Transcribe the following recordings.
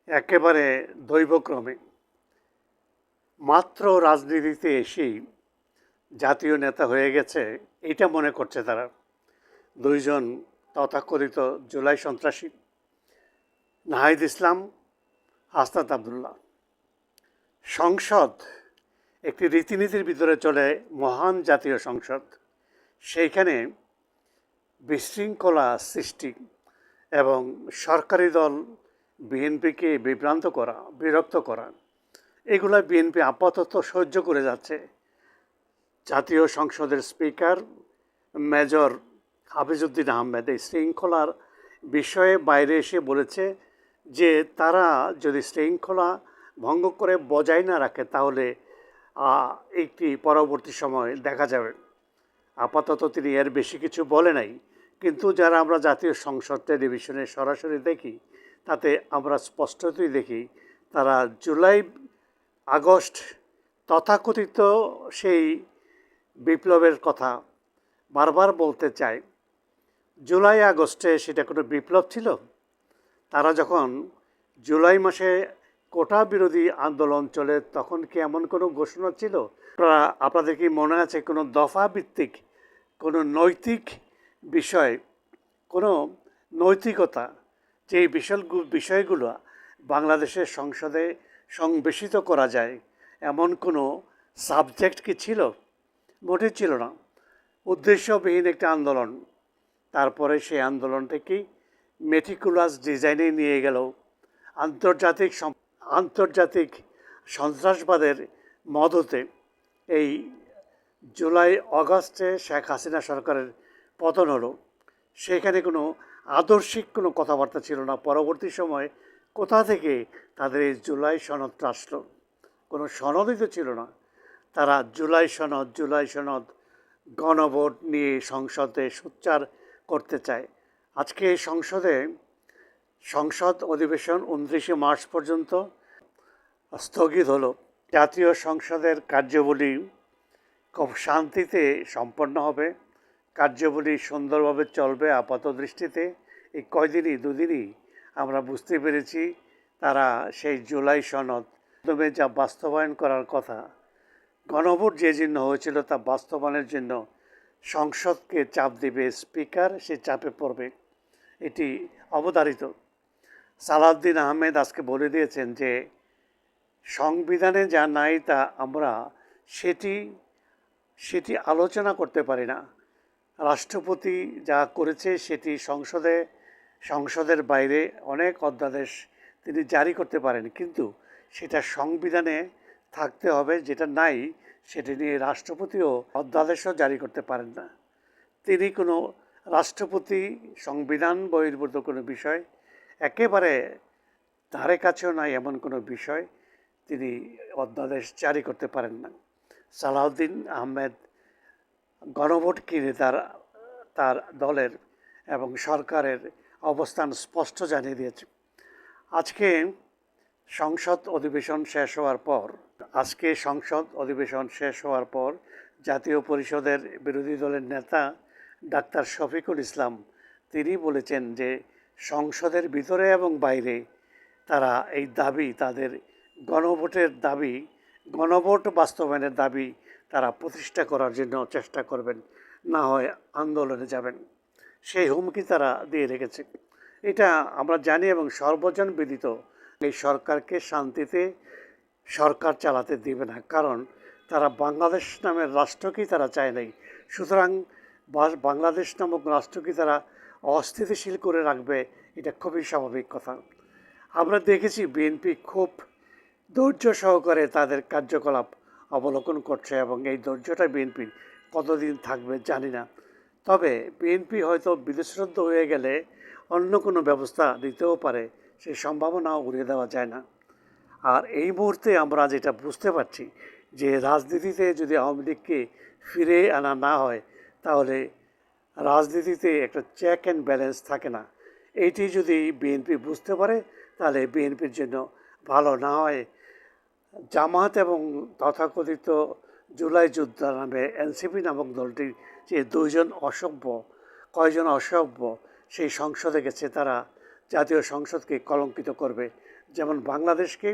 একেবারে দৈবক্রমে মাত্র রাজনীতিতে এসেই জাতীয় নেতা হয়ে গেছে এটা মনে করছে তারা। দুইজন তথাকথিত জুলাই সন্ত্রাসী নাহিদ ইসলাম, হাসনাত আবদুল্লাহ। সংসদ একটি রীতিনীতির ভিতরে চলে, মহান জাতীয় সংসদ। সেইখানে বিশৃঙ্খলা সৃষ্টি এবং সরকারি দল বিএনপিকে বিভ্রান্ত করা, বিরক্ত করা, এগুলো বিএনপি আপাতত সহ্য করে যাচ্ছে। জাতীয় সংসদের স্পিকার মেজর হাফিজউদ্দিন আহমেদ এই শৃঙ্খলার বিষয়ে বাইরে এসে বলেছে যে তারা যদি শৃঙ্খলা ভঙ্গ করে বজায় না রাখে তাহলে একটি পরবর্তী সময় দেখা যাবে। আপাতত তিনি এর বেশি কিছু বলে নাই, কিন্তু যারা আমরা জাতীয় সংসদ টেলিভিশনে সরাসরি দেখি তাতে আমরা স্পষ্টতই দেখি তারা জুলাই আগস্ট তথাকথিত সেই বিপ্লবের কথা বারবার বলতে চায়। জুলাই আগস্টে সেটা কোনো বিপ্লব ছিল? তারা যখন জুলাই মাসে কোটা বিরোধী আন্দোলন চলে তখন কি এমন কোনো ঘোষণা ছিল? আপনাদের কি মনে আছে কোনো দফা ভিত্তিক কোনো নৈতিক বিষয়, কোনো নৈতিকতা যে বিষয়গুলো বাংলাদেশের সংসদে সংবেশিত করা যায় এমন কোনো সাবজেক্ট কি ছিল? মোটেই ছিল না। উদ্দেশ্যবিহীন একটা আন্দোলন। তারপরে সেই আন্দোলনটাকে মেটিকুলাস ডিজাইনে নিয়ে গেল আন্তর্জাতিক সন্ত্রাসবাদের মদতে। এই জুলাই অগাস্টে শেখ হাসিনা সরকারের পতন হলো। সেখানে কোনো আদর্শিক কোনো কথাবার্তা ছিল না। পরবর্তী সময় কোথা থেকে তাদের এই জুলাই সনদটা আসলো? কোনো সনদই তো ছিল না। তারা জুলাই সনদ গণভোট নিয়ে সংসদে সোচ্চার করতে চায়। আজকে সংসদ অধিবেশন 29শে মার্চ পর্যন্ত স্থগিত হলো। জাতীয় সংসদের কার্যাবলী খুব শান্তিতে সম্পন্ন হবে, কার্যাবলী সুন্দরভাবে চলবে। আপাত দৃষ্টিতে এই দুদিনই আমরা বুঝতে পেরেছি তারা সেই জুলাই সনদ মাধ্যমে যা বাস্তবায়ন করার কথা, গণভোট যে জন্য হয়েছিল তা বাস্তবায়নের জন্য সংসদকে চাপ দেবে স্পিকার, সে চাপে পড়বে, এটি অবধারিত। সালাউদ্দিন আহমেদ আজকে বলে দিয়েছেন যে সংবিধানে যা নাই তা আমরা সেটি আলোচনা করতে পারি না। রাষ্ট্রপতি যা করেছে সেটি সংসদের বাইরে অনেক অধ্যাদেশ তিনি জারি করতে পারেন, কিন্তু সেটা সংবিধানে থাকতে হবে। যেটা নাই সেটি নিয়ে রাষ্ট্রপতিও অধ্যাদেশও জারি করতে পারেন না। তিনি কোনো রাষ্ট্রপতি সংবিধান বহির্ভূত কোনো বিষয়, একেবারে ধারে কাছেও নাই এমন কোনো বিষয় তিনি অধ্যাদেশ জারি করতে পারেন না। সালাউদ্দিন আহমেদ গণভোট কিনে তার দলের এবং সরকারের অবস্থান স্পষ্ট জানিয়ে দিয়েছে। আজকে সংসদ অধিবেশন শেষ হওয়ার পর জাতীয় পরিষদের বিরোধী দলের নেতা ডাক্তার শফিকুল ইসলাম তিনি বলেছেন যে সংসদের ভিতরে এবং বাইরে তারা এই দাবি, তাদের গণভোট বাস্তবায়নের দাবি তারা প্রতিষ্ঠা করার জন্য চেষ্টা করবেন, না হয় আন্দোলনে যাবেন। সেই হুমকি তারা দিয়ে রেখেছে। এটা আমরা জানি এবং সর্বজন বিদিত। এই সরকারকে শান্তিতে সরকার চালাতে দিবে না, কারণ তারা বাংলাদেশ নামের রাষ্ট্রকেই তারা চায় নাই। সুতরাং বাংলাদেশ নামক রাষ্ট্রকে তারা অস্থিতিশীল করে রাখবে, এটা খুবই স্বাভাবিক কথা। আমরা দেখেছি বিএনপি খুব ধৈর্য সহকারে তাদের কার্যকলাপ অবলোকন করছে এবং এই ধৈর্যটা বিএনপির কতদিন থাকবে জানি না। তবে বিএনপি হয়তো বিদেশরুদ্ধ হয়ে গেলে অন্য কোনো ব্যবস্থা নিতেও পারে, সেই সম্ভাবনাও উড়িয়ে দেওয়া যায় না। আর এই মুহূর্তে আমরা যেটা বুঝতে পারছি যে রাজনীতিতে যদি আওয়ামী লীগকে ফিরে আনা না হয় তাহলে রাজনীতিতে একটা চেক অ্যান্ড ব্যালেন্স থাকে না। এইটি যদি বিএনপি বুঝতে পারে তাহলে বিএনপির জন্য ভালো। না হয় জামাত এবং তথাকথিত জুলাই যোদ্ধা নামে এনসিপি নামক দলটির যে কয়জন অসভ্য সেই সংসদে গেছে, তারা জাতীয় সংসদকে কলঙ্কিত করবে। যেমন বাংলাদেশকে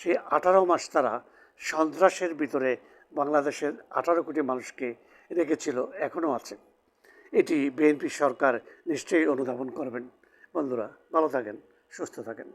সেই 18 মাস তারা সন্ত্রাসের ভিতরে বাংলাদেশের 18 কোটি মানুষকে রেখেছিল, এখনও আছে। এটি বিএনপি সরকার নিশ্চয়ই অনুধাবন করবেন। বন্ধুরা, ভালো থাকেন, সুস্থ থাকেন।